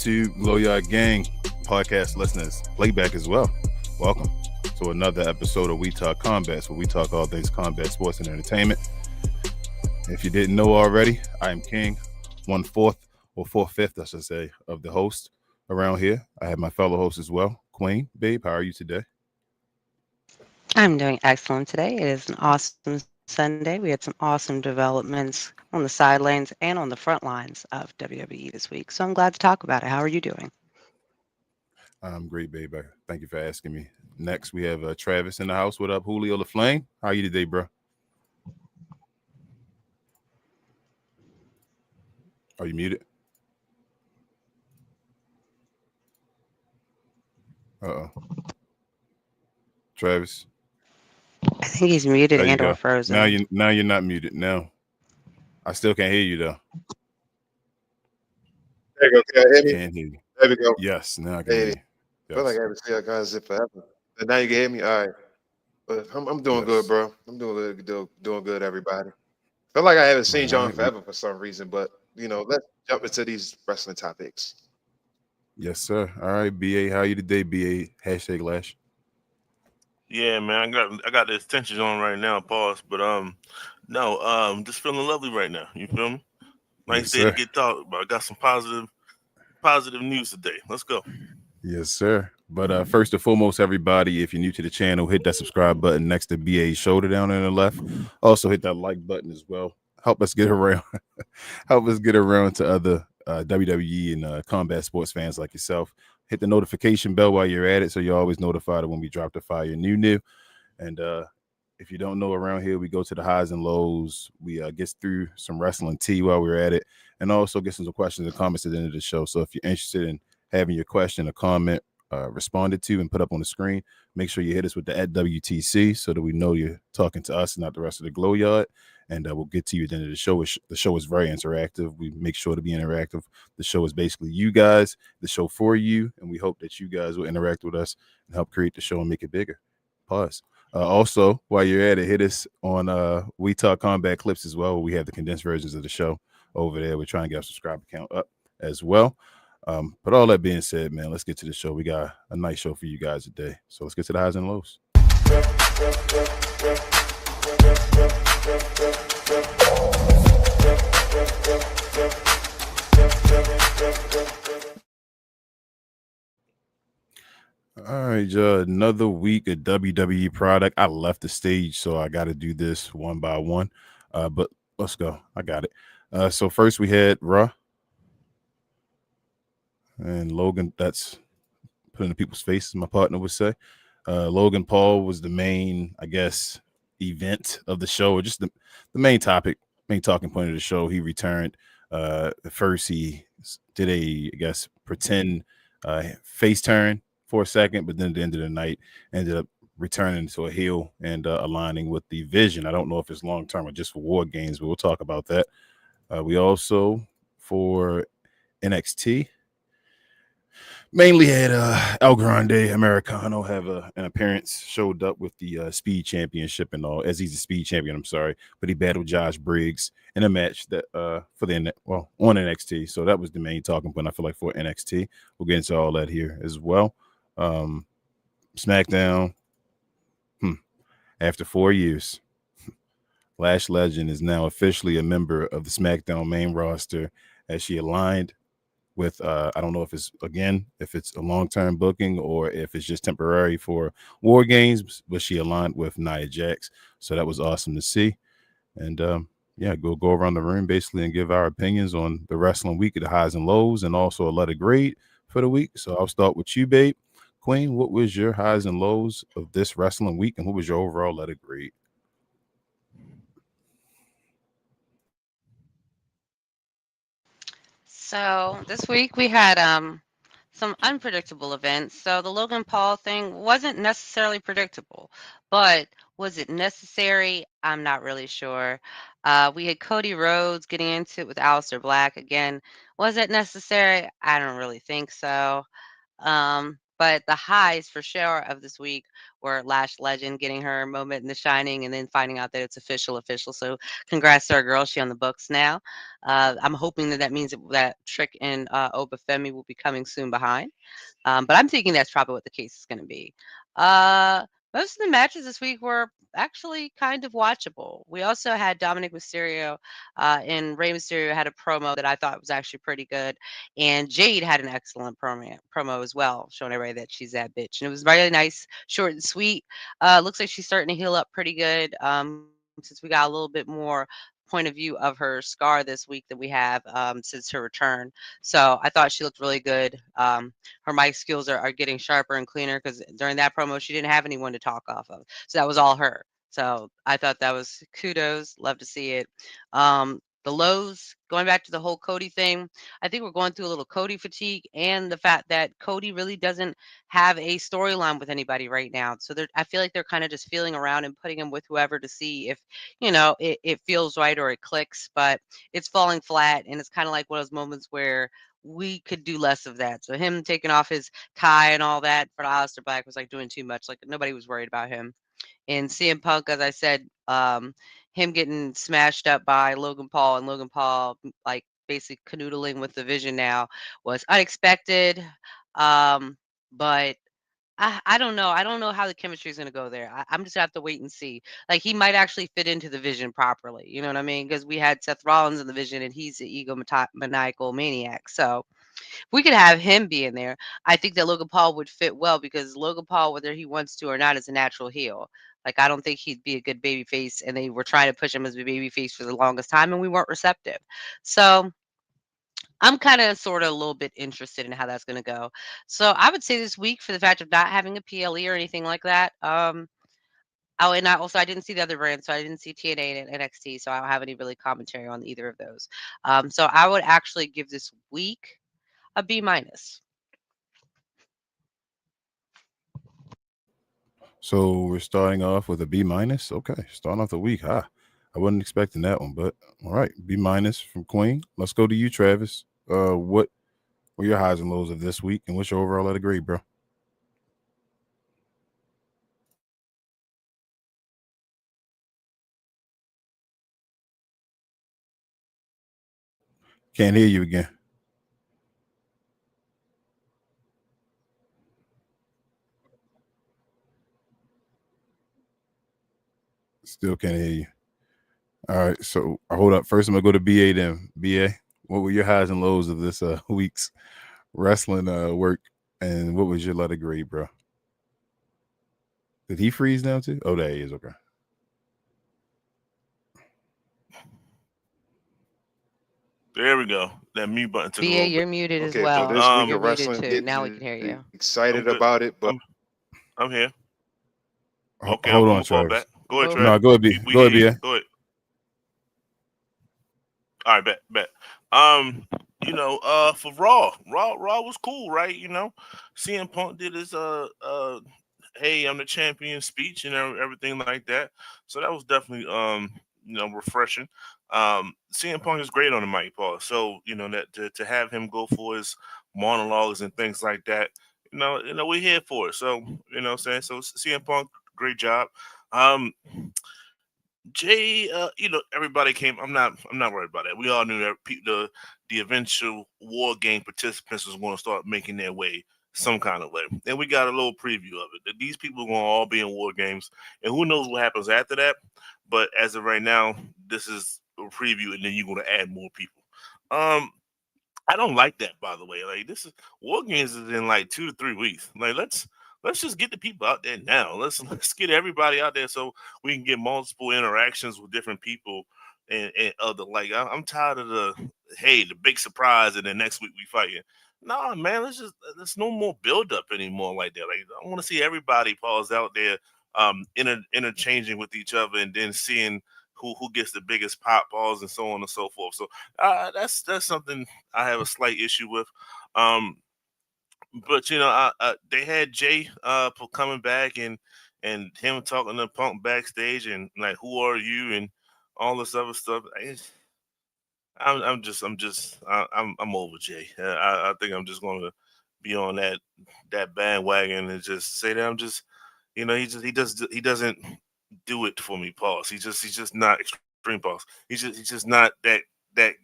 YouTube, Giulia gang, podcast listeners, Playback as well. Welcome to another episode of We Talk Combats, where we talk all things combat, sports, and entertainment. If you didn't know already, I am King, 1/4 or 4/5, I should say, of the host around here. I have my fellow host as well, Queen. Babe, how are you today? I'm doing excellent today. It is an awesome Sunday. We had some awesome developments on the side lanes and on the front lines of WWE this week. So I'm glad to talk about it. How are you doing? I'm great, babe. Thank you for asking me. Next, we have Travis in the house. What up, Julio the Flame? How are you today, bro? Are you muted? Uh-oh. Travis. I think he's muted There you and or go. frozen. Now you're not muted. Now I still can't hear you though. There you go. Can you hear me? Can't hear you. There we go. Yes, now I can hear Hey, you. I feel like Yes. I haven't seen you guys it forever. But now you can hear me. All right. But I'm doing good, Yes. bro. I'm doing good, everybody. Feel like I haven't seen All John right. forever for some reason, but let's jump into these wrestling topics. Yes, sir. All right, BA. How you today, BA? Hashtag Lash. Yeah, man, I got the extensions on right now. Pause, but no, just feeling lovely right now. You feel me? Yes, Nice day to sir. get talked about. I got some positive news today. Let's go. Yes, sir. But first and foremost, everybody, if you're new to the channel, hit that subscribe button next to BA's shoulder down on the left. Also hit that like button as well. Help us get around. Help us get around to other WWE and combat sports fans like yourself. Hit the notification bell while you're at it, so you're always notified when we drop the fire new. And if you don't know, around here we go to the highs and lows. We get through some wrestling tea while we're at it, and also get some questions and comments at the end of the show. So if you're interested in having your question or comment responded to and put up on the screen, make sure you hit us with the @WTC so that we know you're talking to us and not the rest of the glow yard. And we'll get to you at the end of the show. The show is very interactive. We make sure to be interactive. The show is basically you guys, the show for you, and we hope that you guys will interact with us and help create the show and make it bigger. Pause. Also, while you're at it, hit us on We Talk Combat Clips as well. We have the condensed versions of the show over there. We're trying to get our subscriber count up as well. But all that being said, man, let's get to the show. We got a nice show for you guys today. So let's get to the highs and lows. All right, another week of WWE product. I left the stage, so I got to do this one by one. But let's go. I got it. So first we had Raw and Logan. That's put into people's faces, my partner would say. Logan Paul was the main, I guess, event of the show, or just the main topic, main talking point of the show. He returned. First, he did I guess, pretend face turn for a second, but then at the end of the night, ended up returning to a heel and aligning with the vision. I don't know if it's long term or just for War Games, but we'll talk about that. We also, for NXT, mainly had El Grande Americano have an appearance, showed up with the Speed Championship and all, as he's a Speed Champion, I'm sorry, but he battled Josh Briggs in a match that for the on NXT. So that was the main talking point, I feel like, for NXT. We'll get into all that here as well. SmackDown, after 4 years, Lash Legend is now officially a member of the SmackDown main roster as she aligned with I don't know if it's a long-term booking or if it's just temporary for War Games, but she aligned with Nia Jax, so that was awesome to see. And yeah, go around the room basically and give our opinions on the wrestling week, of the highs and lows, and also a letter grade for the week. So I'll start with you, babe. Queen, what was your highs and lows of this wrestling week, and what was your overall letter grade? So this week we had some unpredictable events. So the Logan Paul thing wasn't necessarily predictable, but was it necessary? I'm not really sure. We had Cody Rhodes getting into it with Aleister Black again. Was it necessary? I don't really think so. But the highs for sure of this week were Lash Legend getting her moment in The Shining and then finding out that it's official. So congrats to our girl. She on the books now. I'm hoping that means that Trick and Obafemi will be coming soon behind. But I'm thinking that's probably what the case is going to be. Uh, Most of the matches this week were actually kind of watchable. We also had Dominic Mysterio and Rey Mysterio had a promo that I thought was actually pretty good. And Jade had an excellent promo as well, showing everybody that she's that bitch. And it was really nice, short and sweet. Looks like she's starting to heal up pretty good since we got a little bit more point of view of her scar this week than we have since her return. So I thought she looked really good. Her mic skills are getting sharper and cleaner because during that promo, she didn't have anyone to talk off of. So that was all her. So I thought that was kudos. Love to see it. The lows, going back to the whole Cody thing, I think we're going through a little Cody fatigue and the fact that Cody really doesn't have a storyline with anybody right now. So I feel like they're kind of just feeling around and putting him with whoever to see if, it feels right or it clicks, but it's falling flat. And it's kind of like one of those moments where we could do less of that. So him taking off his tie and all that for Aleister Black was like doing too much. Like nobody was worried about him. And CM Punk, as I said, him getting smashed up by Logan Paul and Logan Paul like basically canoodling with the Vision now was unexpected. But I don't know. I don't know how the chemistry is going to go there. I'm just gonna have to wait and see. Like he might actually fit into the Vision properly. You know what I mean? Because we had Seth Rollins in the Vision, and he's the maniacal maniac. So if we could have him be in there, I think that Logan Paul would fit well because Logan Paul, whether he wants to or not, is a natural heel. Like I don't think he'd be a good baby face, and they were trying to push him as a baby face for the longest time, and we weren't receptive. So I'm kind of sort of a little bit interested in how that's going to go. So I would say this week, for the fact of not having a PLE or anything like that. Oh, and I didn't see the other brands, so I didn't see TNA and NXT, so I don't have any really commentary on either of those. So I would actually give this week a B minus. So we're starting off with a B minus. Okay, starting off the week. I wasn't expecting that one, but all right, B minus from Queen. Let's go to you, Travis. What were your highs and lows of this week, and what's your overall letter grade, bro? Can't hear you again. Still can't hear you. All right, so hold up. First, I'm gonna go to BA. Then BA, what were your highs and lows of this week's wrestling work, and what was your letter grade, bro? Did he freeze now too? Oh, there he is. Okay. There we go. That mute button took a BA, little bit. you're muted as Okay, so well. this week You're of muted wrestling, too. Now we can getting hear you. I'm excited good. about it, but I'm here. Okay, Hold I'm on, gonna fall Travis. back. Go ahead, Go. No, Travis. go ahead, B. We Go hear ahead, you. BA. Go ahead. All right, bet. For Raw was cool, right? CM Punk did his hey, I'm the champion speech and everything like that. So that was definitely refreshing. CM Punk is great on the mic, Paul. So that to have him go for his monologues and things like that, we're here for it. So what I'm saying. So CM Punk, great job. Um, Jay, everybody came. I'm not worried about that. We all knew that the eventual war game participants was going to start making their way some kind of way, and we got a little preview of it. That these people are going to all be in war games, and who knows what happens after that. But as of right now, this is a preview, and then you're going to add more people. Um, I don't like that, by the way. Like this is War Games is in like 2 to 3 weeks. Like let's just get the people out there now. Let's get everybody out there so we can get multiple interactions with different people and other. Like I'm tired of the big surprise and then next week we fighting. Nah, man, let's no more build up anymore like that. Like I want to see everybody pause out there, interchanging with each other and then seeing who gets the biggest pop balls and so on and so forth. So that's something I have a slight issue with. Um, but they had Jay coming back and him talking to Punk backstage and like who are you and all this other stuff. I'm over Jay. I think I'm just going to be on that bandwagon and just say that I'm just, he doesn't do it for me. Pause. He's just not extreme. Pause. He's just not that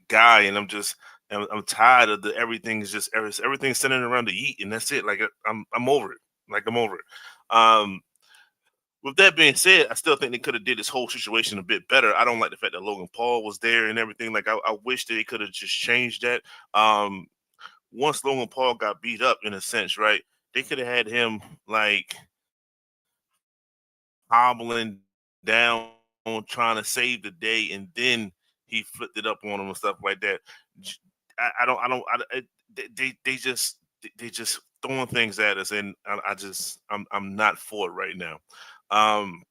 guy, and I'm tired of the everything's centered around the Yeet, and that's it. Like I'm over it. Like I'm over it. With that being said, I still think they could have did this whole situation a bit better. I don't like the fact that Logan Paul was there and everything. Like I wish they could have just changed that. Once Logan Paul got beat up in a sense, right? They could have had him like hobbling down, trying to save the day, and then he flipped it up on him and stuff like that. They just throwing things at us, and I'm not for it right now. Um,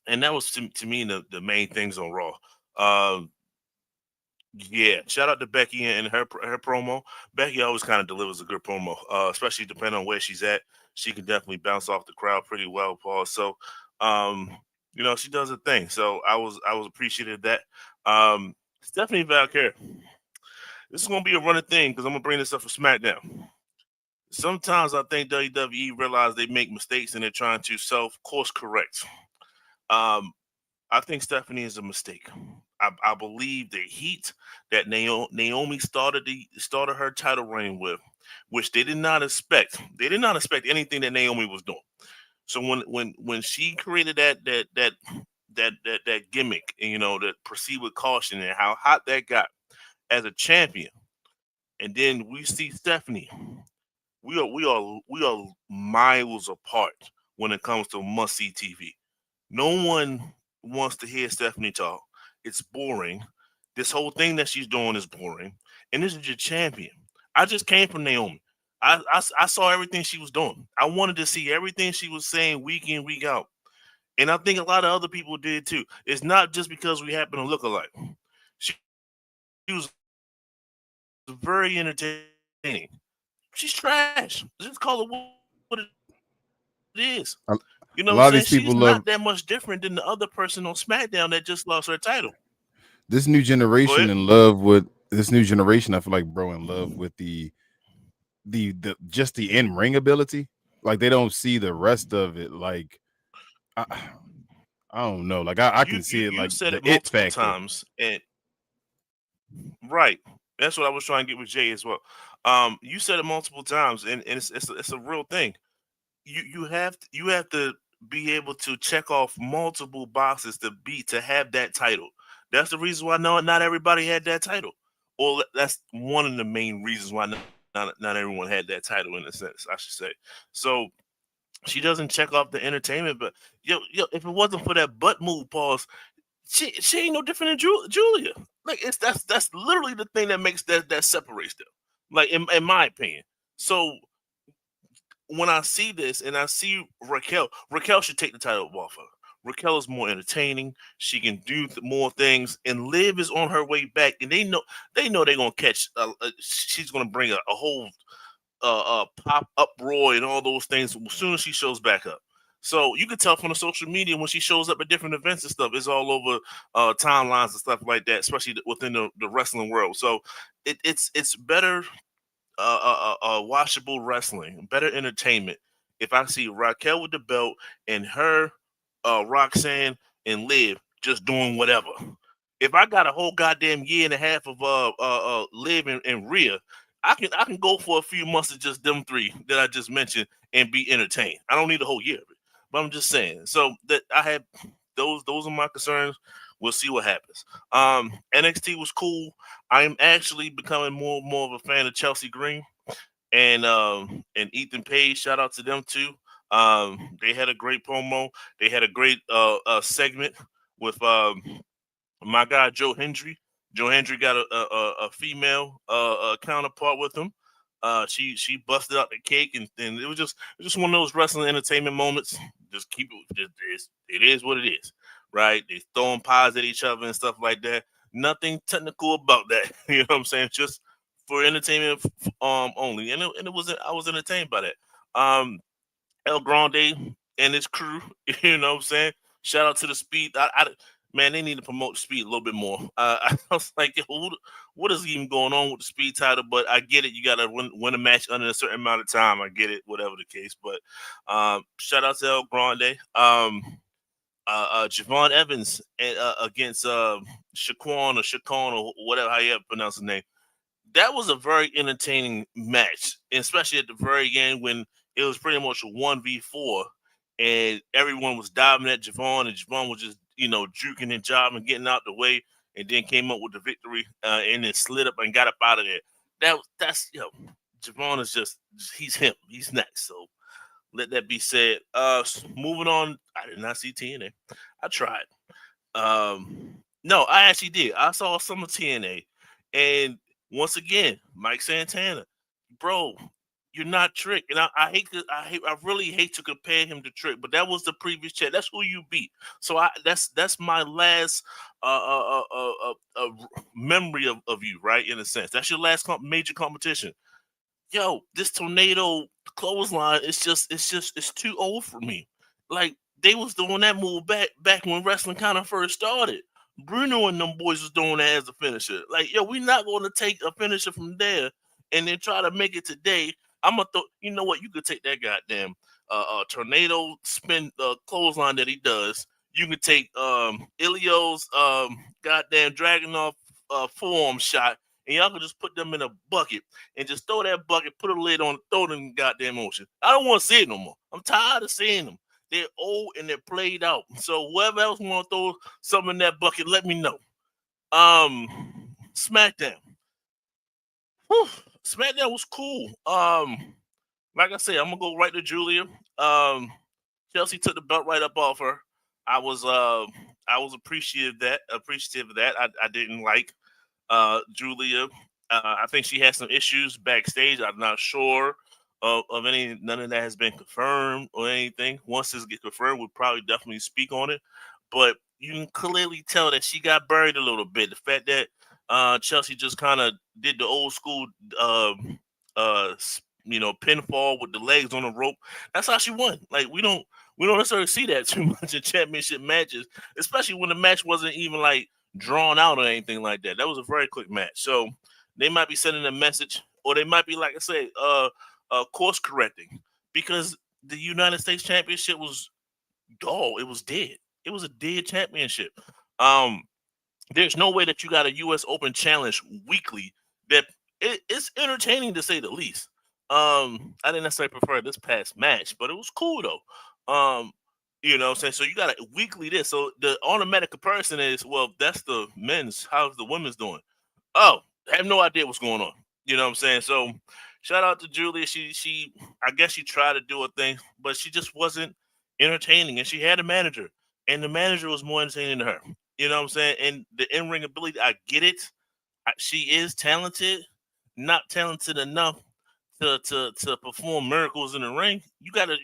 and that was to me the main things on Raw. Um, yeah, shout out to Becky and her promo. Becky always kind of delivers a good promo, especially depending on where she's at. She can definitely bounce off the crowd pretty well, Paul. So, um, she does a thing. So I was appreciative of that. Stephanie Valkyrie, this is gonna be a running thing because I'm gonna bring this up for SmackDown. Sometimes I think WWE realize they make mistakes and they're trying to self course correct. Um, I think Stephanie is a mistake. I believe the heat that Naomi started her title reign with, which they did not expect. They did not expect anything that Naomi was doing. So when she created that gimmick, and that proceed with caution and how hot that got as a champion, and then we see Stephanie, we are miles apart when it comes to must see TV. No one wants to hear Stephanie talk. It's boring. This whole thing that she's doing is boring. And this is your champion. I just came from Naomi. I saw everything she was doing. I wanted to see everything she was saying week in, week out. And I think a lot of other people did too. It's not just because we happen to look alike. She was very entertaining. She's trash. Just call it what it is. A, You a know what lot I'm of saying? these people She's love not that much different than the other person on SmackDown that just lost her title. this new Go generation ahead. in love with this new generation. I feel like bro in love with the just the in ring ability. Like they don't see the rest of it. Like I, I don't know. Like I You can you see it you like said the it it multiple factor. times, and right, that's what I was trying to get with Jay as well. You said it multiple times, and it's a real thing. You have to be able to check off multiple boxes to have that title. That's the reason why not everybody had that title. Well, that's one of the main reasons why not everyone had that title in a sense, I should say. So she doesn't check off the entertainment, but if it wasn't for that butt move, pause, she ain't no different than Julia. Like that's literally the thing that makes that separates them. Like in my opinion. So when I see this and I see Raquel should take the title off her. Raquel is more entertaining. She can do more things, and Liv is on her way back. And they know they're gonna catch. She's gonna bring a whole pop uproar and all those things as soon as she shows back up. So you can tell from the social media when she shows up at different events and stuff, it's all over timelines and stuff like that, especially within the wrestling world. So it's better watchable wrestling, better entertainment. If I see Raquel with the belt and her, Roxanne and Liv just doing whatever. If I got a whole goddamn year and a half of Liv and Rhea, I can go for a few months of just them three that I just mentioned and be entertained. I don't need a whole year of it, but I'm just saying. So that I had those are my concerns. We'll see what happens. NXT was cool. I'm actually becoming more of a fan of Chelsea Green and Ethan Page. Shout out to them too. They had a great promo. They had a great segment with my guy Joe Hendry. Joe Hendry got a female counterpart with him. She busted out the cake, and it was just one of those wrestling entertainment moments. Just keep it is what it is, right? They throwing pies at each other and stuff like that. Nothing technical about that. You know what I'm saying? Just for entertainment only, and it was I was entertained by that. El Grande and his crew. You know what I'm saying? Shout out to the Speed. man, they need to promote the speed a little bit more. I was like, what is even going on with the speed title? But I get it. You got to win a match under a certain amount of time. I get it, whatever the case. But shout out to El Grande. Javon Evans against Shaquan or whatever, how you ever pronounce his name. That was a very entertaining match, especially at the very end when it was pretty much a 1v4 and everyone was diving at Javon, and Javon was just, juking and jobbing, getting out the way, and then came up with the victory and then slid up and got up out of there. That's Javon is he's him. He's next. So let that be said. Moving on, I did not see TNA. I tried. No, I actually did. I saw some of TNA, and once again, Mike Santana, bro, you're not Trick, and I really hate to compare him to Trick, but that was the previous chat. That's who you beat. So that's my last memory of you, right? In a sense, that's your last major competition. Yo, this tornado clothesline it's too old for me. Like, they was doing that move back when wrestling kind of first started. Bruno and them boys was doing that as a finisher. Like, yo, we're not going to take a finisher from there and then try to make it today. I'm gonna you know what? You could take that goddamn tornado spin clothesline that he does. You could take Ilio's goddamn Dragunov forearm shot, and y'all could just put them in a bucket and just throw that bucket, put a lid on, throw them in goddamn ocean. I don't want to see it no more. I'm tired of seeing them. They're old and they're played out. So whoever else want to throw something in that bucket, let me know. SmackDown. Whew. SmackDown was cool. Like I said, I'm gonna go right to Giulia. Chelsea took the belt right up off her. I was appreciative of that. I didn't like Giulia. I think she had some issues backstage. I'm not sure of any. None of that has been confirmed or anything. Once this gets confirmed, we'll probably definitely speak on it. But you can clearly tell that she got buried a little bit. The fact that Chelsea just kind of did the old school, pinfall with the legs on the rope. That's how she won. Like, we don't necessarily see that too much in championship matches, especially when the match wasn't even like drawn out or anything like that. That was a very quick match. So they might be sending a message, or they might be, like I say, course correcting, because the United States Championship was dull. It was dead. It was a dead championship. There's no way that you got a U.S. Open challenge weekly that it's entertaining, to say the least. I didn't necessarily prefer this past match, but it was cool though. You know what I'm saying? So you got a weekly this. So the automatic comparison is, well, that's the men's. How's the women's doing? Oh, I have no idea what's going on. You know what I'm saying? So shout out to Giulia. She I guess she tried to do a thing, but she just wasn't entertaining. And she had a manager, and the manager was more entertaining than her. You know what I'm saying? And the in-ring ability, I get it. She is talented, not talented enough to perform miracles in the ring. You gotta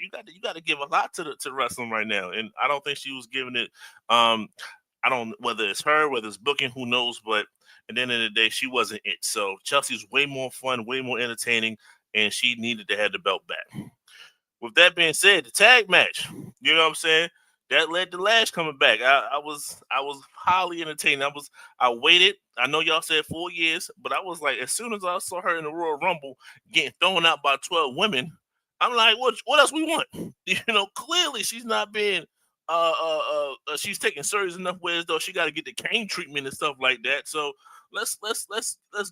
give a lot to wrestling right now, and I don't think she was giving it. I don't, whether it's her, whether it's booking, who knows, but at the end of the day, she wasn't it. So Chelsea's way more fun, way more entertaining, and she needed to have the belt back. With that being said, the tag match, you know what I'm saying? That led to Lash coming back. I was highly entertained. I waited. I know y'all said 4 years, but I was like, as soon as I saw her in the Royal Rumble getting thrown out by 12 women, I'm like, what else we want? You know, clearly she's not being she's taking serious enough ways, though she got to get the cane treatment and stuff like that. So let's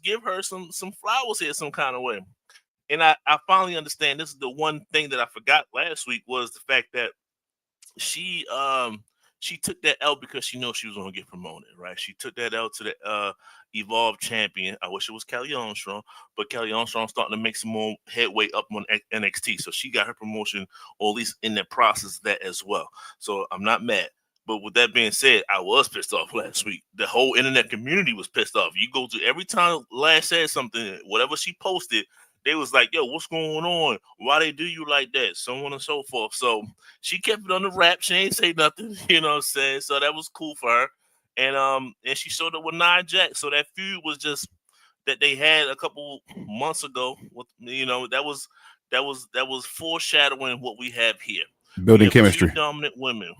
give her some flowers here some kind of way. And I finally understand. This is the one thing that I forgot last week, was the fact that she took that L because she knows she was going to get promoted, right? She took that L to the Evolved champion. I wish it was Kelly Armstrong, but Kelly Armstrong's starting to make some more headway up on NXT. So she got her promotion, or at least in the process of that as well. So I'm not mad. But with that being said, I was pissed off last week. The whole internet community was pissed off. You go to every time Lash said something, whatever she posted, they was like, yo, what's going on? Why they do you like that? So on and so forth. So she kept it on the wrap. She ain't say nothing, you know what I'm saying? So that was cool for her. And she showed up with Nia Jax. So that feud was just that they had a couple months ago. You know, that was foreshadowing what we have here. Building chemistry. Two dominant women.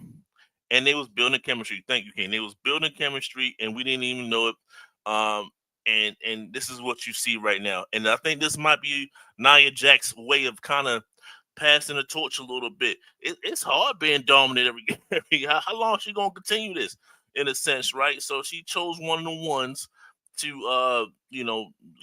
and they was building chemistry. Thank you, King. They was building chemistry, and we didn't even know it. And this is what you see right now. And I think this might be Nia Jax's way of kind of passing the torch a little bit. It's hard being dominant every how long is she gonna continue this in a sense, right? So she chose one of the ones to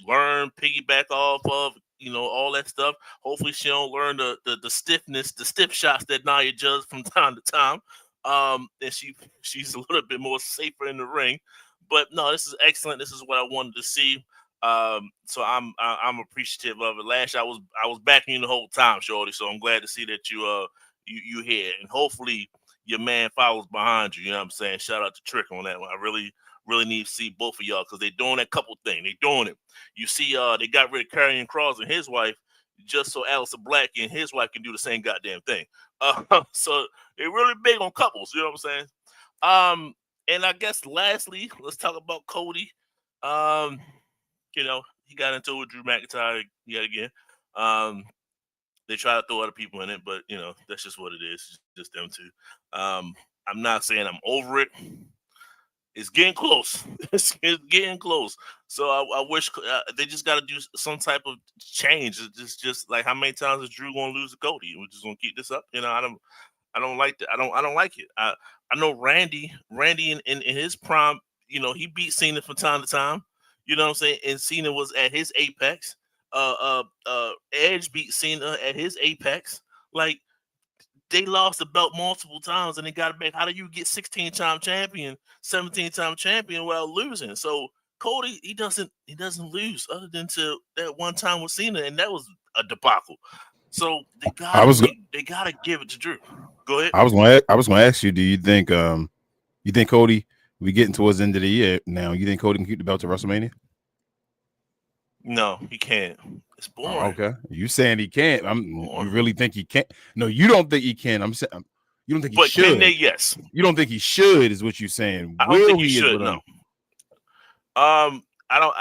learn, piggyback off of, all that stuff. Hopefully she don't learn the stiffness, the stiff shots that Nia does from time to time. And she's a little bit more safer in the ring. But no, this is excellent. This is what I wanted to see. So I'm appreciative of it. Lash, I was backing you the whole time, Shorty. So I'm glad to see that you here, and hopefully your man follows behind you. You know what I'm saying? Shout out to Trick on that one. I really need to see both of y'all because they're doing that couple thing. They're doing it. You see, they got rid of Karrion Kross and his wife just so Aleister Black and his wife can do the same goddamn thing. So they're really big on couples. You know what I'm saying? And I guess lastly, let's talk about Cody. He got into it with Drew McIntyre yet again. They try to throw other people in it, but that's just what it is. It's just them two. I'm not saying I'm over it. It's getting close. It's getting close. So I wish they just got to do some type of change. It's just like, how many times is Drew going to lose to Cody? We're just going to keep this up. I don't like that. I don't like it. I know Randy in his prime, he beat Cena from time to time. You know what I'm saying? And Cena was at his apex. Edge beat Cena at his apex. Like, they lost the belt multiple times and they got it back. How do you get 16-time champion, 17-time champion while losing? So Cody, he doesn't lose other than to that one time with Cena, and that was a debacle. So they gotta give it to Drew. Go ahead. I was gonna ask you, do you think Cody, we getting towards the end of the year now, you think Cody can keep the belt to WrestleMania? No, he can't. It's boring. Okay, you saying he can't? You really think he can't? No, you don't think he can. I'm saying you don't think he should. Can they? Yes. You don't think he should, is what you're saying. I don't think he should. No. I don't.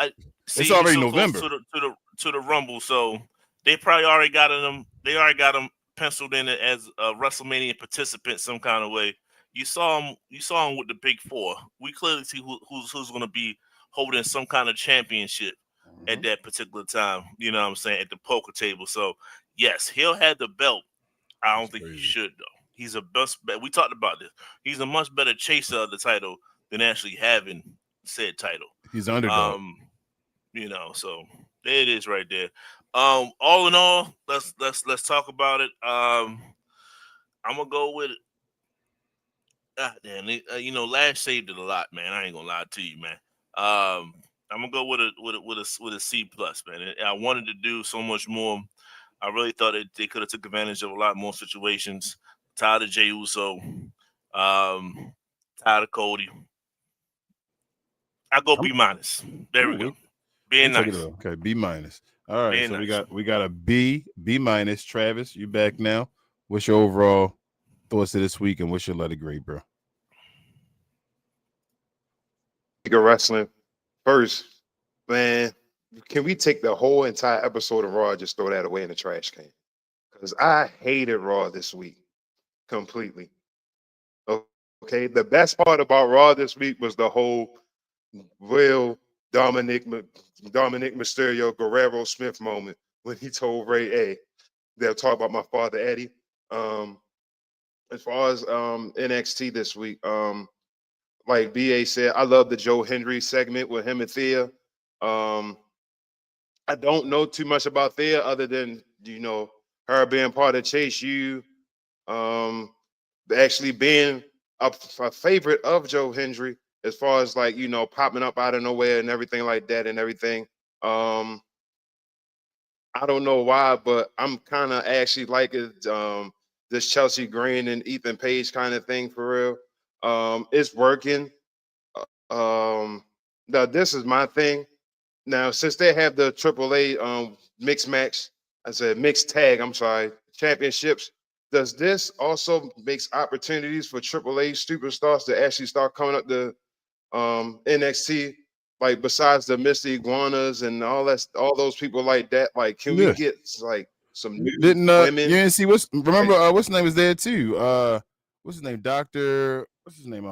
See, it's already so November to the Rumble, so they probably already got him. They already got him penciled in as a WrestleMania participant some kind of way. You saw him with the Big Four. We clearly see who's going to be holding some kind of championship at that particular time. You know what I'm saying? At the poker table. So yes, he'll have the belt. I don't think he should though. He's a best bet. We talked about this. He's a much better chaser of the title than actually having said title. He's underdog. So there it is right there. All in all, let's talk about it. I'm gonna go with it. Lash saved it a lot, man. I ain't gonna lie to you, man. I'm gonna go with a C plus, man. And I wanted to do so much more. I really thought they could have took advantage of a lot more situations. Tired of Jey Uso, tired of Cody. I go B minus. There we go. Being nice. Okay, B minus. All right, so nice. we got a B minus. Travis, you back now? What's your overall thoughts of this week, and what's your letter grade, bro? Wrestling first, man. Can we take the whole entire episode of Raw and just throw that away in the trash can? Because I hated Raw this week completely. Okay, the best part about Raw this week was the whole real Dominic Mysterio Guerrero Smith moment when he told Ray, "Hey, they'll talk about my father Eddie." As far as NXT this week, like BA said, I love the Joe Hendry segment with him and Thea. I don't know too much about Thea other than her being part of Chase U, actually being a favorite of Joe Hendry as far as popping up out of nowhere and everything like that and everything. I don't know why, but I'm kind of actually liking this Chelsea Green and Ethan Page kind of thing for real. It's working. Now this is my thing. Now, since they have the AAA mixed tag, championships, does this also makes opportunities for AAA superstars to actually start coming up to NXT? Like, besides the Misty Iguanas and all those people like that, like, can we get like some new women? You didn't see what's the name was there too? What's his name? Dr. what's his name?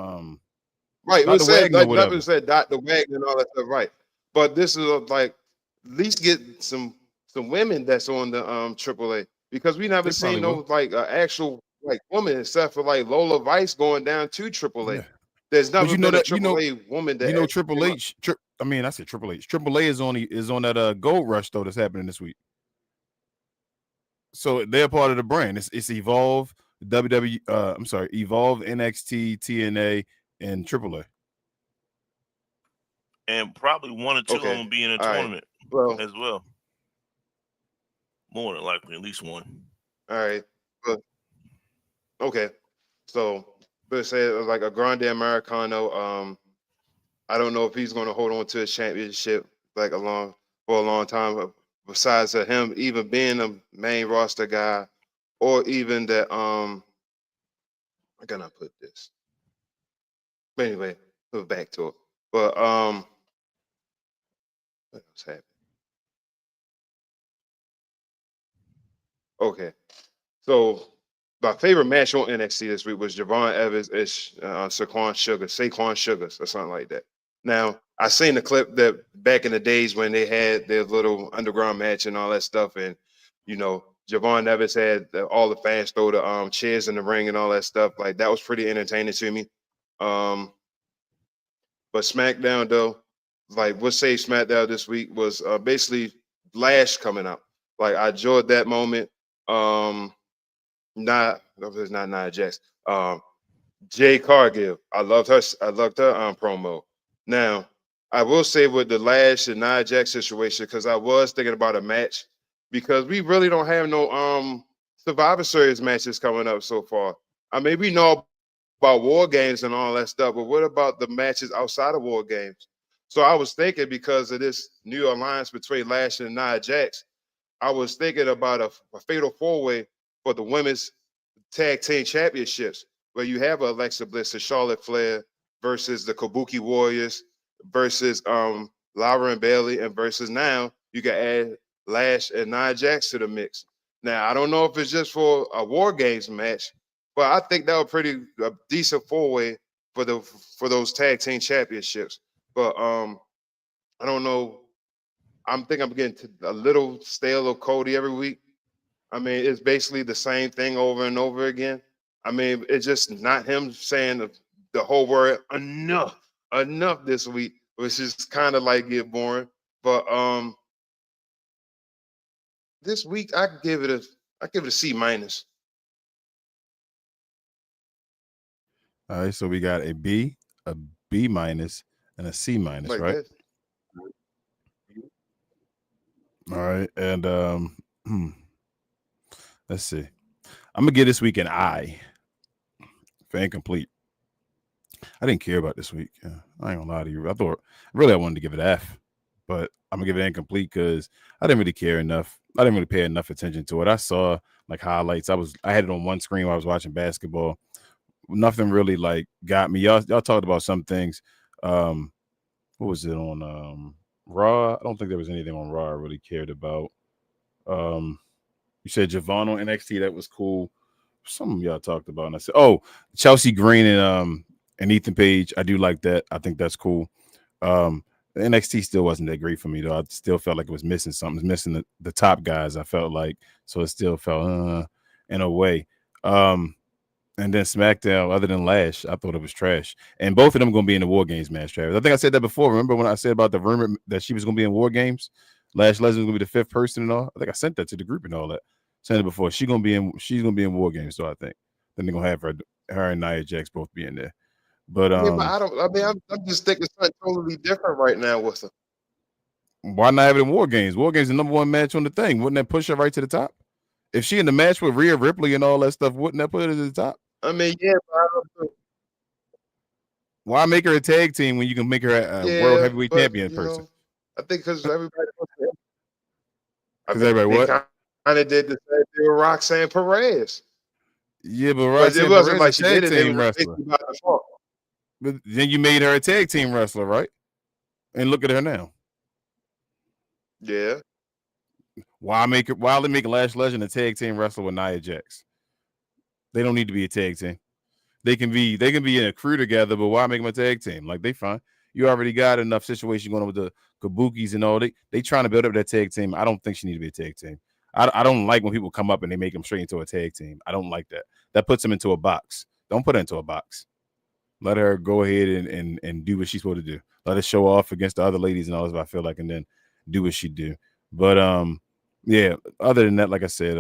Right. It Dr. was said Wagner or like whatever. nothing said Dr. Wagner and all that stuff. Right. But this is like at least get some women that's on the AAA because we never They probably seen no will. like actual like woman except for like Lola Vice going down to AAA. Yeah. There's But never you know been a that AAA woman that actually Triple came up. H. I mean, I said Triple H. Triple A is on that Gold Rush though that's happening this week. So they're part of the brand. It's Evolve, WWE. I'm sorry, Evolve, NXT, TNA, and AAA. And probably one or two of them Okay. will be in a All right. tournament Well, as well. More than likely, at least one. all right. But okay. So let's say like a Grande Americano. I don't know if he's going to hold on to his championship like for a long time. Besides him even being a main roster guy, or even that how can I put this? But anyway, move back to it. But what's happening? Okay, so my favorite match on NXT this week was Javon Evans and Saquon Sugars or something like that. Now, I seen the clip that back in the days when they had their little underground match and all that stuff, and Javon Evans had all the fans throw the chairs in the ring and all that stuff. Like that was pretty entertaining to me. But SmackDown though, like what saved SmackDown this week was basically Lash coming out. Like I enjoyed that moment. It's not Nia Jax. Jay Cargill. I loved her. I loved her promo. Now, I will say with the Lash and Nia Jax situation, because I was thinking about a match, because we really don't have no Survivor Series matches coming up so far. I mean, we know about War Games and all that stuff, but what about the matches outside of War Games? So I was thinking because of this new alliance between Lash and Nia Jax, I was thinking about a fatal four-way for the women's tag team championships, where you have Alexa Bliss and Charlotte Flair versus the Kabuki Warriors versus Lara and Bailey, and versus now you can add Lash and Nia Jax to the mix. Now I don't know if it's just for a War Games match, but I think that was a decent four-way for those tag team championships. But I don't know. I'm getting a little stale of Cody every week. I mean, it's basically the same thing over and over again. I mean, it's just not him saying the whole word enough this week, which is kind of like get boring. But this week I give it a C minus. All right, so we got a B minus, and a C minus, Like right? that. All right, and let's see. I'm gonna give this week an I for incomplete. I didn't care about this week. I ain't gonna lie to you. I wanted to give it an F, but I'm gonna give it incomplete because I didn't really care enough. I didn't really pay enough attention to it. I saw like highlights. I had it on one screen while I was watching basketball. Nothing really like got me. Y'all talked about some things. What was it on Raw? I don't think there was anything on Raw I really cared about. You said Javon on NXT, that was cool. Some of y'all talked about, and I said, "Oh, Chelsea Green and Ethan Page." I do like that. I think that's cool. The NXT still wasn't that great for me though. I still felt like it was missing something. It was missing the top guys. I felt like so it still felt in a way. And then SmackDown, other than Lash, I thought it was trash. And both of them going to be in the War Games match, Travis. I think I said that before. Remember when I said about the rumor that she was going to be in War Games? Lash Legend was going to be the fifth person and all. I think I sent that to the group and all that. Said it before. She's going to be in War Games, so I think. Then they're going to have her and Nia Jax both be in there. But I mean, but I'm just thinking something totally different right now with her. Why not have it in War Games? War Games is the number one match on the thing. Wouldn't that push her right to the top? If she in the match with Rhea Ripley and all that stuff, wouldn't that put her to the top? I mean, yeah, but I don't know. Why make her a tag team when you can make her a world heavyweight champion person? I think because everybody Because everybody what? Kind of did the same thing with Roxanne Perez. Yeah, but It wasn't like she did it. It was wrestler. by default. But then you made her a tag team wrestler, right? And look at her now. Yeah. Why they make Lash Legend a tag team wrestler with Nia Jax? They don't need to be a tag team. they can be in a crew together, but why make them a tag team? Like, they fine. You already got enough situation going on with the Kabukis and all. They trying to build up that tag team. I don't think she need to be a tag team. I don't like when people come up and they make them straight into a tag team. I don't like that. That puts them into a box. Don't put her into a box. Let her go ahead and do what she's supposed to do. Let her show off against the other ladies and all this, I feel like, and then do what she do. But yeah, other than that, like I said,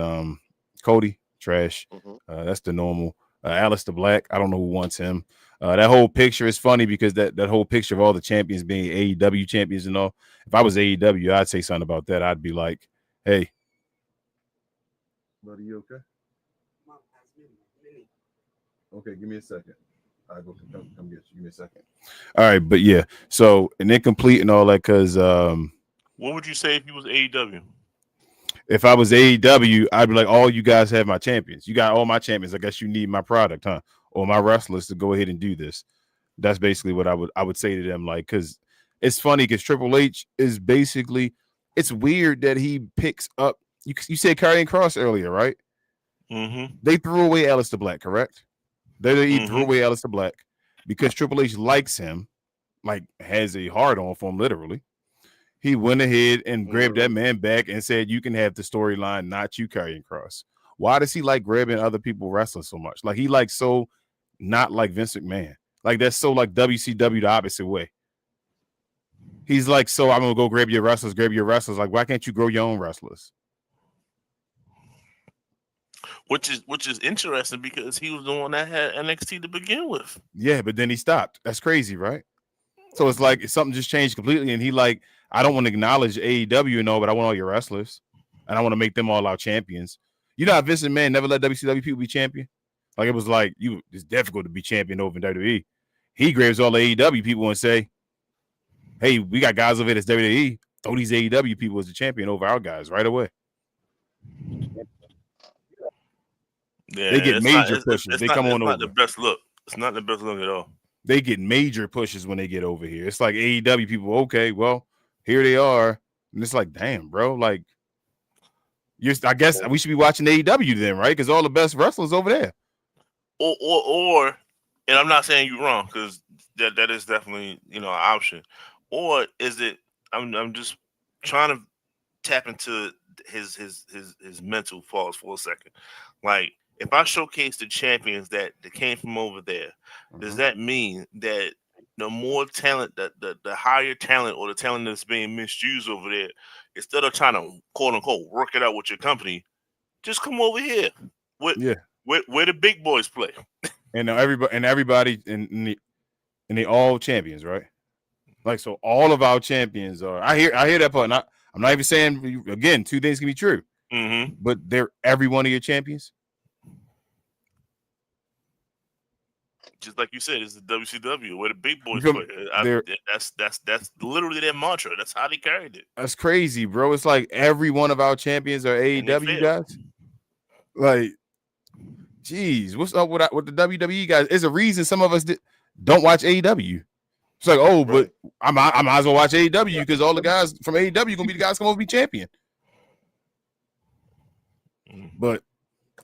Cody, trash. That's the normal. Aleister Black, I don't know who wants him. That whole picture is funny because that whole picture of all the champions being AEW champions and all. If I was AEW, I'd say something about that. I'd be like, hey, buddy, you okay? Okay, give me a second. I'll go come get you. Give me a second. All right, but yeah, so and incomplete and all that because what would you say if you was AEW? If I was AEW, I'd be like, all you guys have my champions. You got all my champions. I guess you need my product, huh? Or my wrestlers to go ahead and do this. That's basically what I would say to them, like, because it's funny because Triple H is basically, it's weird that he picks up, you said Karrion Kross earlier, right? Mm-hmm. They threw away Aleister Black, correct? They threw away Aleister Black because Triple H likes him, like has a hard on for him, literally. He went ahead and grabbed that man back and said, you can have the storyline, not you, Karrion Kross. Why does he like grabbing other people wrestling so much? Like, he like so not like Vince McMahon. Like, that's so like WCW the opposite way. He's like, so I'm going to go grab your wrestlers. Like, why can't you grow your own wrestlers? Which is interesting because he was the one that had NXT to begin with. Yeah, but then he stopped. That's crazy, right? So it's like something just changed completely, and he like, I don't want to acknowledge AEW and all, but I want all your wrestlers, and I want to make them all our champions. You know how Vince McMahon never let WCW people be champion? Like, it was like, it's difficult to be champion over in WWE. He grabs all the AEW people and say, hey, we got guys over here that's WWE. Throw these AEW people as the champion over our guys right away. Yeah, they get major pushes. It's they not, come on it's not over. The best look. It's not the best look at all. They get major pushes when they get over here. It's like AEW people, okay, well, here they are. And it's like, damn, bro. Like, I guess we should be watching AEW then, right? Because all the best wrestlers over there. Or, and I'm not saying you're wrong, because that is definitely, an option. Or is it? I'm just trying to tap into his mental falls for a second. Like, if I showcase the champions that came from over there, does that mean that the more talent, the higher talent, or the talent that's being misused over there, instead of trying to quote unquote work it out with your company, just come over here where the big boys play? And everybody and they all champions, right? Like, so all of our champions are. I hear that part. I'm not even saying, again, two things can be true, but they're every one of your champions. Just like you said, it's the WCW where the big boys play. That's literally their mantra. That's how they carried it. That's crazy, bro. It's like every one of our champions are AEW guys. Like, geez, what's up with the WWE guys? There's a reason some of us don't watch AEW. It's like, oh, but I might as well watch AEW because all the guys from AEW gonna be the guys come over to be champion. But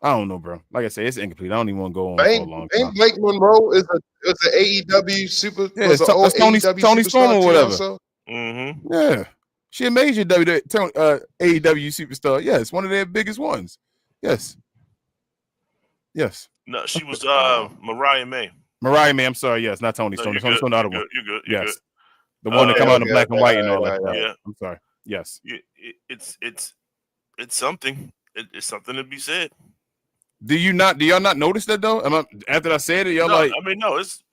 I don't know, bro. Like I say, it's incomplete. I don't even want to go on for a long time. Blake Monroe is an AEW super. Yeah, it's Tony Storm or whatever. Yeah, she a major AEW superstar. Yeah, it's one of their biggest ones. Yes. No, she was Mariah May. I'm sorry. Yes, not Tony Storm. Tony Storm, the other one. You're good. Yes, the one that come out in black and white and all that. Yeah, I'm sorry. Yes, it's something. It's something to be said. Do y'all not notice that though? After I said it, y'all like? I mean, no, it's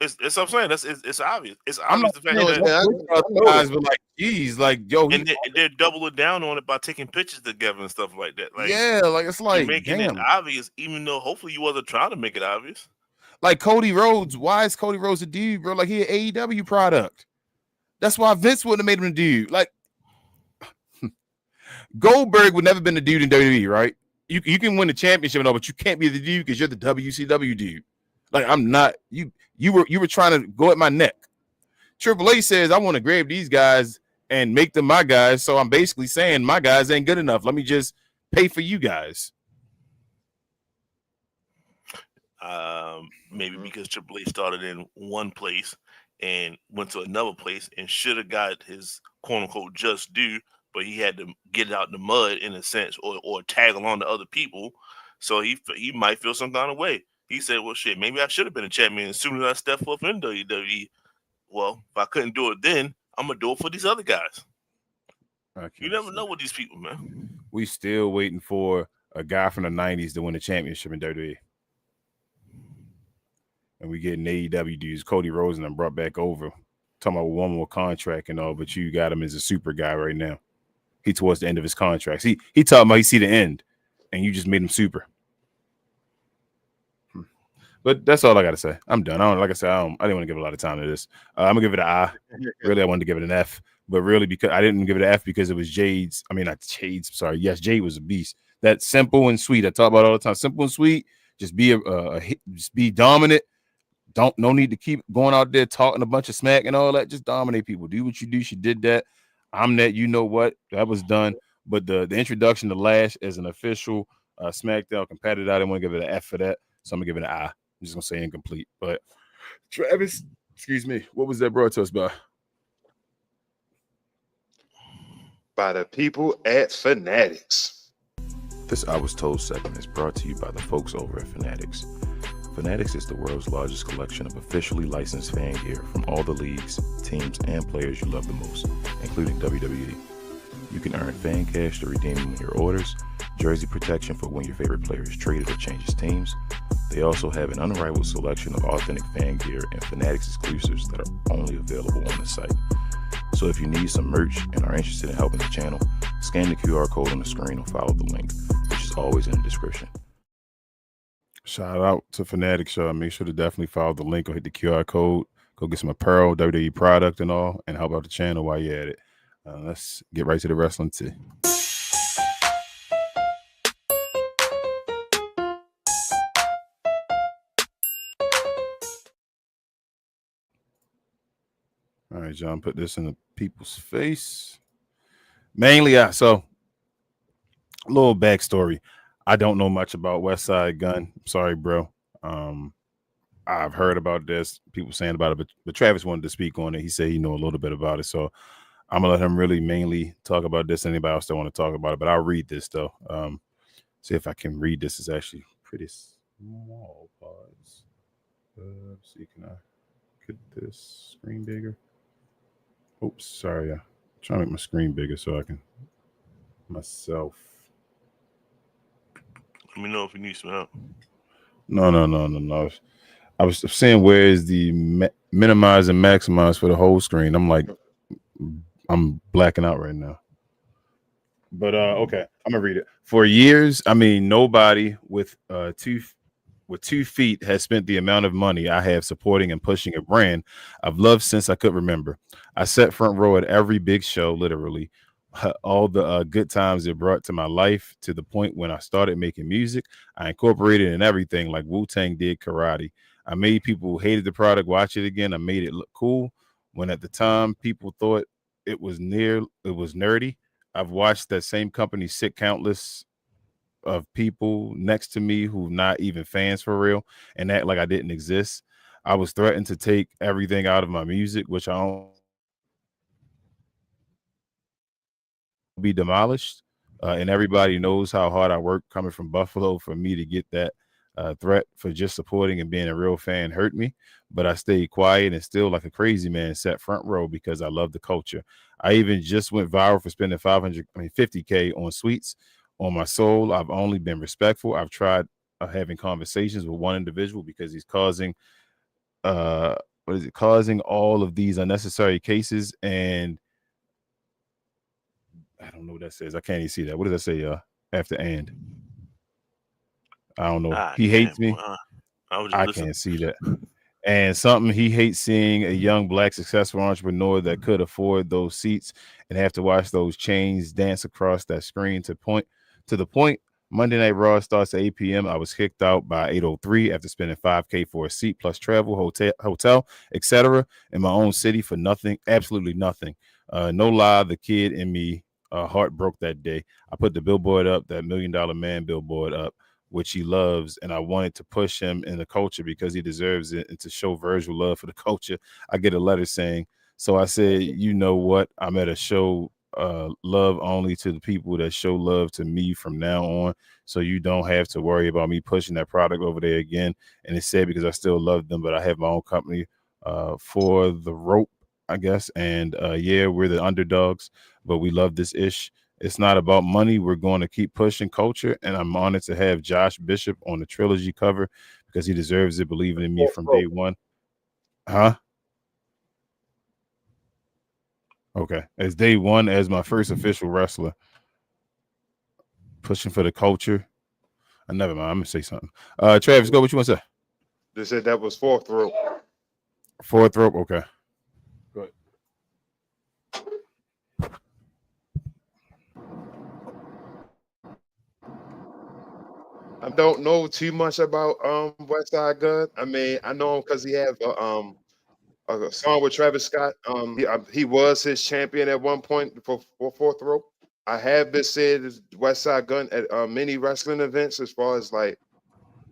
what I'm saying. It's obvious. It's I'm obvious. The fact that guys were like, geez, like, yo, and they're doubling down on it by taking pictures together and stuff like that. Like, yeah, like it's like making it obvious, even though hopefully you wasn't trying to make it obvious. Like Cody Rhodes, why is Cody Rhodes a dude, bro? Like, he an AEW product. That's why Vince wouldn't have made him a dude. Like, Goldberg would never been a dude in WWE, right? You can win the championship and all, but you can't be the dude because you're the WCW dude. Like, I'm not. You were trying to go at my neck. Triple H says, I want to grab these guys and make them my guys. So I'm basically saying my guys ain't good enough. Let me just pay for you guys. Maybe Mhm. because Triple H started in one place and went to another place and should have got his quote unquote just due, but he had to get it out in the mud in a sense, or tag along to other people. So he might feel some kind of way. He said, "Well, shit, maybe I should have been a champion as soon as I stepped foot in WWE. Well, if I couldn't do it then, I'm gonna do it for these other guys. I You can't never see. know with these people, man." We still waiting for a guy from the '90s to win the championship in WWE, and we getting AEW dudes. Cody Rhodes and brought back over, talking about one more contract and all, but you got him as a super guy right now. He towards the end of his contracts. He talking about he see the end, and you just made him super. But that's all I got to say. I'm done. Like I said, I didn't want to give a lot of time to this. I'm gonna give it an I. Really, I wanted to give it an F, but really because I didn't give it an F because it was Jade's. I mean, not Jade's. Sorry. Yes, Jade was a beast. That simple and sweet. I talk about all the time. Simple and sweet. Just be just be dominant. No need to keep going out there talking a bunch of smack and all that. Just dominate people. Do what you do. She did that. I'm that. You know what? That was done. But the introduction to Lash as an official SmackDown competitor, I didn't want to give it an F for that, so I'm gonna give it an I. I'm just gonna say incomplete. But Travis, excuse me, what was that brought to us by? By the people at Fanatics. This I Was Told segment is brought to you by the folks over at Fanatics. Fanatics is the world's largest collection of officially licensed fan gear from all the leagues, teams, and players you love the most, including WWE. You can earn fan cash to redeem when your orders, jersey protection for when your favorite player is traded or changes teams. They also have an unrivaled selection of authentic fan gear and Fanatics exclusives that are only available on the site. So if you need some merch and are interested in helping the channel, scan the QR code on the screen or follow the link, which is always in the description. Shout out to Fanatics, y'all. Make sure to definitely follow the link or hit the QR code. Go get some apparel, WWE product and all, and help out the channel while you're at it. Let's get right to the wrestling tea. All right, John, put this in the people's face. Mainly, so a little backstory. I don't know much about West Side Gun. Sorry, bro. I've heard about this, people saying about it, but Travis wanted to speak on it. He said he know a little bit about it. So I'm gonna let him really mainly talk about this. Anybody else that want to talk about it, but I'll read this though. See if I can read this. It's actually pretty small. Pause. See, can I get this screen bigger? Oops, sorry. I'm trying to make my screen bigger so I can myself. Let me know if you need some help. No. I was saying where is the minimize and maximize for the whole screen. I'm like, I'm blacking out right now. But okay, I'm gonna read it. For years, I mean, nobody with 2 feet has spent the amount of money I have supporting and pushing a brand I've loved since I could remember. I sat front row at every big show, literally. All the good times it brought to my life, to the point when I started making music, I incorporated in everything like Wu-Tang did karate. I made people who hated the product watch it again. I made it look cool when at the time people thought it was nerdy. I've watched that same company sit countless of people next to me who not even fans for real and act like I didn't exist. I was threatened to take everything out of my music, which I don't be demolished. And everybody knows how hard I work coming from Buffalo. For me to get that threat for just supporting and being a real fan hurt me. But I stayed quiet and still, like a crazy man, sat front row because I love the culture. I even just went viral for spending 50K on sweets. On my soul, I've only been respectful. I've tried having conversations with one individual because he's causing causing all of these unnecessary cases. And I don't know what that says. I can't even see that. What does that say after and? I don't know. He hates me. I can't see that. And something, he hates seeing a young black successful entrepreneur that could afford those seats and have to watch those chains dance across that screen to the point. Monday Night Raw starts at 8 p.m. I was kicked out by 8:03 after spending $5K for a seat plus travel, hotel, etc. in my own city for nothing, absolutely nothing. No lie, the kid in me heart broke that day. I put the billboard up, that $1 Million Man billboard up, which he loves, and I wanted to push him in the culture because he deserves it, and to show Virgil love for the culture. I get a letter saying, so I said, you know what? I'm at a show love only to the people that show love to me from now on, so you don't have to worry about me pushing that product over there again. And it's sad because I still love them, but I have my own company for the rope, I guess. And yeah, we're the underdogs, but we love this ish. It's not about money. We're going to keep pushing culture, and I'm honored to have Josh Bishop on the trilogy cover because he deserves it, believing in me from day one. Huh? Okay. As day one, as my first official wrestler, pushing for the culture. Never mind. I'm going to say something. Travis, go. What you want to say? They said that was fourth rope. Fourth rope. Okay. Go ahead. I don't know too much about West Side Gun. I mean, I know him because he have a song with Travis Scott. He was his champion at one point for fourth rope. I have been said West Side Gun at many wrestling events as far as like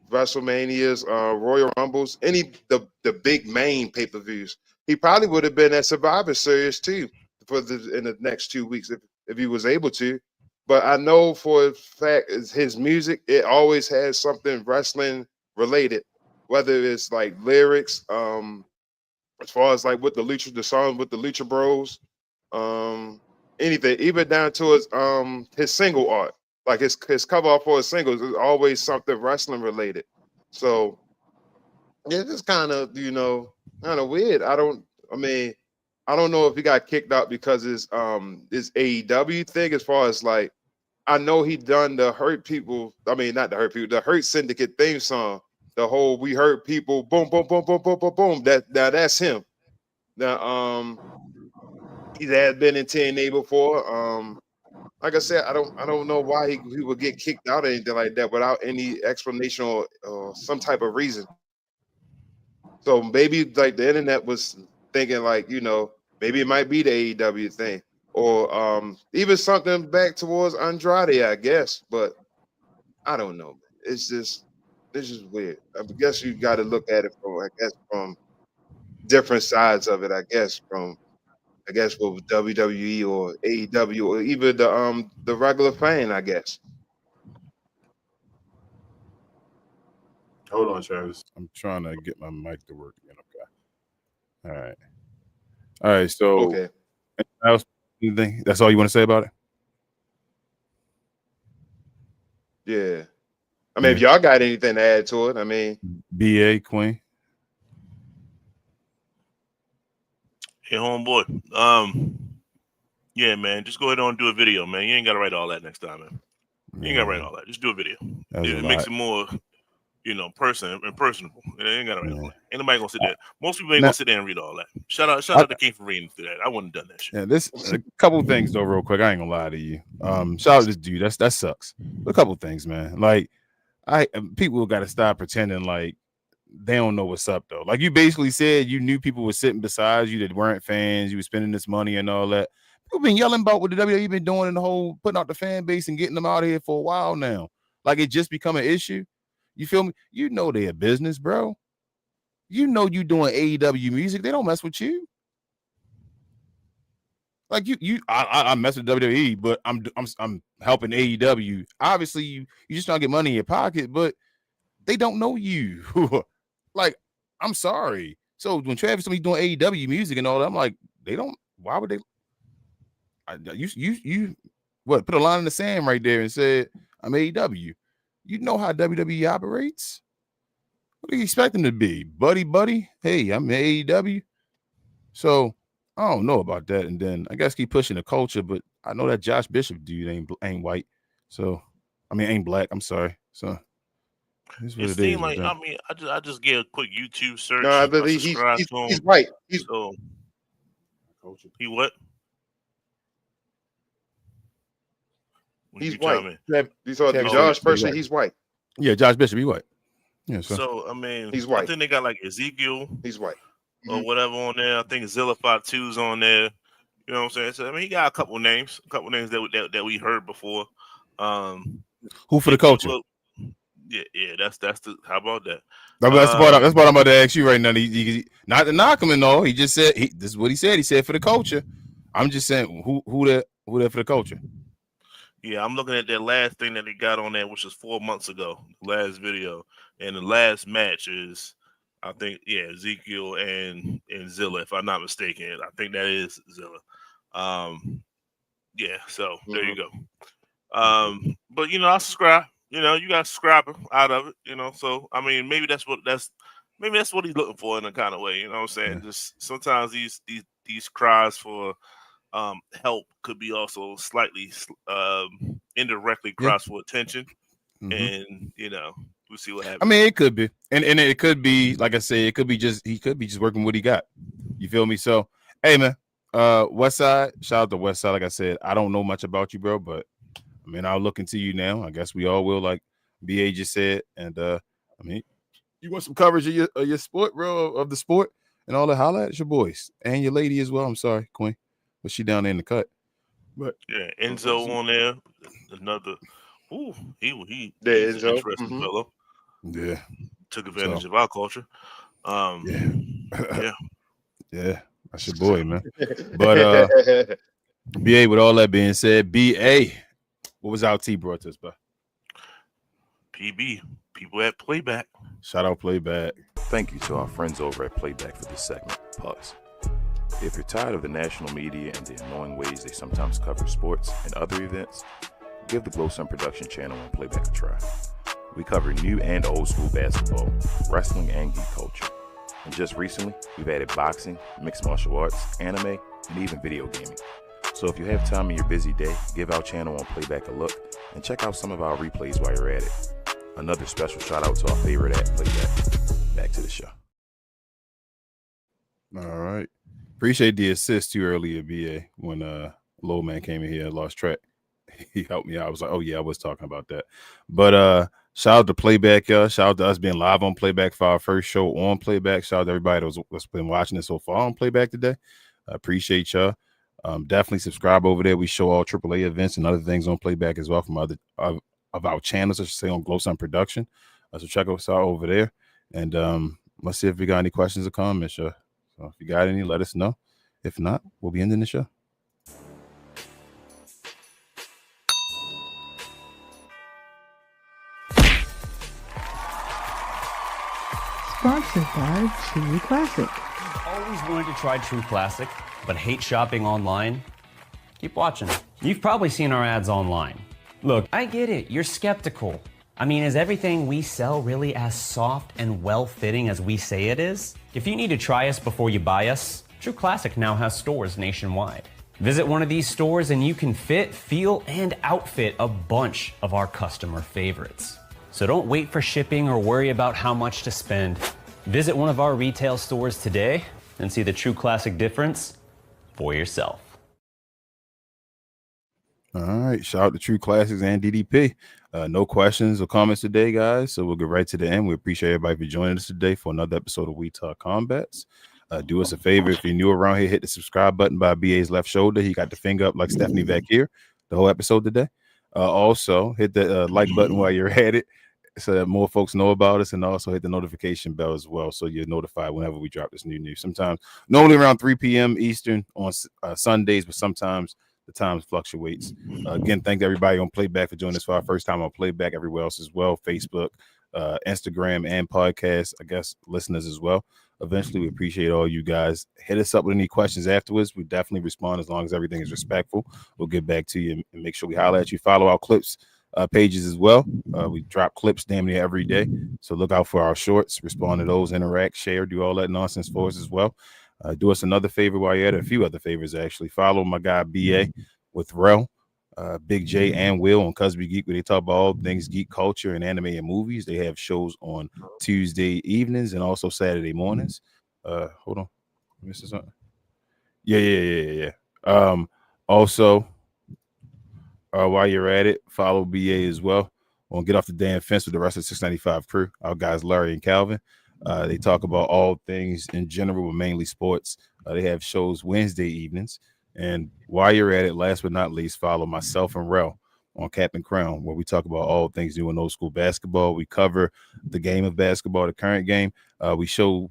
WrestleManias, Royal Rumbles, any the big main pay-per-views. He probably would have been at Survivor Series too in the next 2 weeks if he was able to. But I know for a fact is his music, it always has something wrestling related, whether it's like lyrics, as far as like with the song with the Lucha Bros, anything, even down to his single art, like his cover art for his singles is always something wrestling related. So yeah, it's kind of kind of weird. I don't know if he got kicked out because his AEW thing. As far as like, I know he done the Hurt People. I mean, not the Hurt People, the Hurt Syndicate theme song. The whole "We Hurt People," boom, boom, boom, boom, boom, boom, boom. That's him. Now, he had been in TNA before. Like I said, I don't know why he would get kicked out or anything like that without any explanation or some type of reason. So maybe like the internet was thinking like, maybe it might be the AEW thing, or even something back towards Andrade, I guess. But I don't know. It's just weird. I guess you got to look at it from different sides of it. I guess with WWE or AEW or even the regular fan. I guess. Hold on, Travis. I'm trying to get my mic to work again. Okay. All right. So, Okay. anything? That's all you want to say about it? Yeah. I mean, if y'all got anything to add to it, I mean, BA Queen. Hey, homeboy. Yeah, man. Just go ahead and do a video, man. You ain't gotta write all that next time, man. You ain't gotta write all that. Just do a video. It makes it more, personable. You ain't gotta write all that. Ain't nobody gonna sit there. Most people ain't gonna sit there and read all that. Shout out to King for reading through that. I wouldn't have done that shit. Yeah, this a couple things though, real quick. I ain't gonna lie to you. Shout out to this dude. That sucks. But a couple things, man. Like, people got to stop pretending like they don't know what's up though. Like, you basically said you knew people were sitting beside you that weren't fans. You were spending this money and all that. People been yelling about what the WWE been doing and the whole putting out the fan base and getting them out of here for a while now. Like, it just become an issue. You feel me? You know they're a business, bro. You know you doing AEW music. They don't mess with you. Like I mess with WWE, but I'm helping AEW. Obviously, you just trying to get money in your pocket, but they don't know you. Like, I'm sorry. So when Travis told me doing AEW music and all that, I'm like, they don't. Why would they? You what? Put a line in the sand right there and said, I'm AEW. You know how WWE operates. What do you expect them to be, buddy? Hey, I'm AEW. So I don't know about that. And then I guess keep pushing the culture, but I know that Josh Bishop dude ain't white. So ain't black. I'm sorry. So it seemed like I just get a quick YouTube search. No, but he's white. He's he what? He's white. You saw the Josh person. He's white. Yeah, Josh Bishop. He white. Yeah. So he's white. I think they got like Ezekiel. He's white. Or whatever on there. I think Zillify 2's on there. You know what I'm saying? So he got a couple names that we heard before. Who for the culture? Yeah. That's the. How about that? That's what I'm about to ask you right now. Not to knock him and all. He just said this is what he said. He said for the culture. I'm just saying who there for the culture. Yeah, I'm looking at that last thing that he got on there, which was 4 months ago, last video, and the last match is, I think, Ezekiel and Zilla, if I'm not mistaken. I think that is Zilla. Yeah, so there you go. But I subscribe. You got to subscribe out of it. So I mean, maybe that's what he's looking for in a kind of way. You know what I'm saying? Yeah. Just sometimes these cries for help could be also slightly indirectly cries for attention, and we'll see what happens. I mean, it could be, and it could be, like I say, he could be just working what he got. You feel me? So, hey man, West Side, shout out to West Side. Like I said, I don't know much about you, bro, but I mean, I'll look into you now. I guess we all will, like BA just said, and I mean, you want some coverage of your sport, bro, of the sport and all that. Holla at your boys and your lady as well. I'm sorry, Queen, but she down there in the cut. But yeah, Enzo on there, another. Ooh, he's Enzo. an interesting fellow. Yeah, took advantage of our culture. Yeah, that's your boy, man. But BA, with all that being said, BA, what was our T brought to us by? PB, people at Playback. Shout out Playback. Thank you to our friends over at Playback for this segment. Pause. If you're tired of the national media and the annoying ways they sometimes cover sports and other events, give the Glow Sun Production channel on Playback a try. We cover new and old school basketball, wrestling, and geek culture. And just recently, we've added boxing, mixed martial arts, anime, and even video gaming. So if you have time in your busy day, give our channel on Playback a look and check out some of our replays while you're at it. Another special shout out to our favorite at Playback. Back to the show. All right. Appreciate the assist too earlier, BA, when Low Man came in here and lost track. He helped me out. I was like, oh yeah, I was talking about that. But shout out to Playback, y'all. Shout out to us being live on Playback for our first show on Playback. Shout out to everybody that's been watching it so far on Playback today. I appreciate y'all. Definitely subscribe over there. We show all AAA events and other things on Playback as well from other of our channels, I should say, on Glow Sun Production. So check us out over there. And let's see if we got any questions or comments. So if you got any, let us know. If not, we'll be ending the show. Sponsored by True Classic. Always wanted to try True Classic, but hate shopping online? Keep watching. You've probably seen our ads online. Look, I get it, you're skeptical. I mean, is everything we sell really as soft and well-fitting as we say it is? If you need to try us before you buy us, True Classic now has stores nationwide. Visit one of these stores and you can fit, feel, and outfit a bunch of our customer favorites. So don't wait for shipping or worry about how much to spend. Visit one of our retail stores today and see the True Classic difference for yourself. All right. Shout out to True Classics and DDP. No questions or comments today, guys. So we'll get right to the end. We appreciate everybody for joining us today for another episode of We Talk Combats. Do us a favor. If you're new around here, hit the subscribe button by BA's left shoulder. He got the finger up like Stephanie back here the whole episode today. Also, hit the like button while you're at it so that more folks know about us, and also hit the notification bell as well so you're notified whenever we drop this new news. Sometimes, normally around 3 p.m. Eastern on Sundays, but sometimes the time fluctuates. Again, thank everybody on Playback for joining us for our first time on Playback, everywhere else as well, Facebook, Instagram, and podcast, I guess, listeners as well. Eventually, we appreciate all you guys. Hit us up with any questions afterwards. We definitely respond as long as everything is respectful. We'll get back to you and make sure we holler at you. Follow our clips pages as well. We drop clips damn near every day. So look out for our shorts, respond to those, interact, share, do all that nonsense for us as well. Do us another favor while you're at it. A few other favors, actually. Follow my guy BA with Rel, Big J, and Will on Cosby Geek, where they talk about all things geek culture and anime and movies. They have shows on Tuesday evenings and also Saturday mornings. Hold on. Missing something? Yeah. Also, while you're at it, follow BA as well on Get Off the Damn Fence with the rest of the 695 crew. Our guys, Larry and Calvin. They talk about all things in general, but mainly sports. They have shows Wednesday evenings. And while you're at it, last but not least, follow myself and Rel on Cap and Crown, where we talk about all things new and old school basketball. We cover the game of basketball, the current game. We show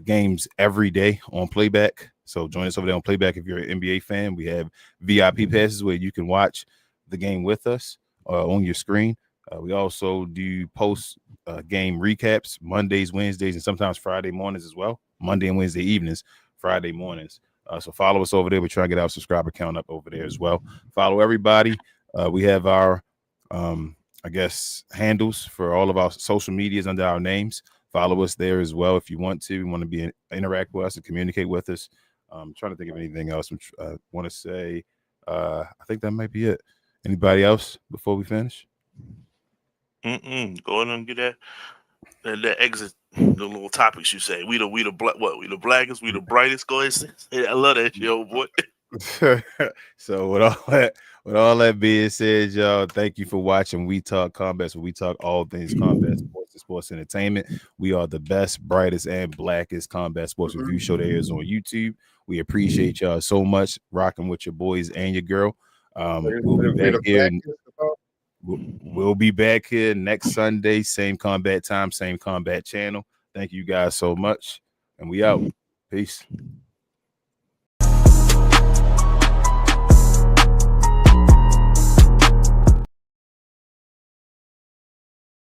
games every day on Playback. So join us over there on Playback if you're an NBA fan. We have VIP passes where you can watch the game with us on your screen. We also do post game recaps Mondays, Wednesdays, and sometimes Friday mornings as well. Monday and Wednesday evenings, Friday mornings. So follow us over there. We're trying to get our subscriber count up over there as well. Follow everybody. We have our, I guess, handles for all of our social medias under our names. Follow us there as well if you want to. You want to be interact with us and communicate with us. I'm trying to think of anything else. I want to say, I think that might be it. Anybody else before we finish? Go ahead and get that exit. The little topics you say. We the blackest, we the brightest. Go ahead. I love that shit, old boy. So with all that being said, y'all, thank you for watching We Talk Combat. So we talk all things combat sports and sports entertainment. We are the best, brightest, and blackest combat sports review show that airs on YouTube. We appreciate y'all so much rocking with your boys and your girl. We'll be back here. We'll be back here next Sunday, same combat time, same combat channel. Thank you guys so much, and we out. Peace.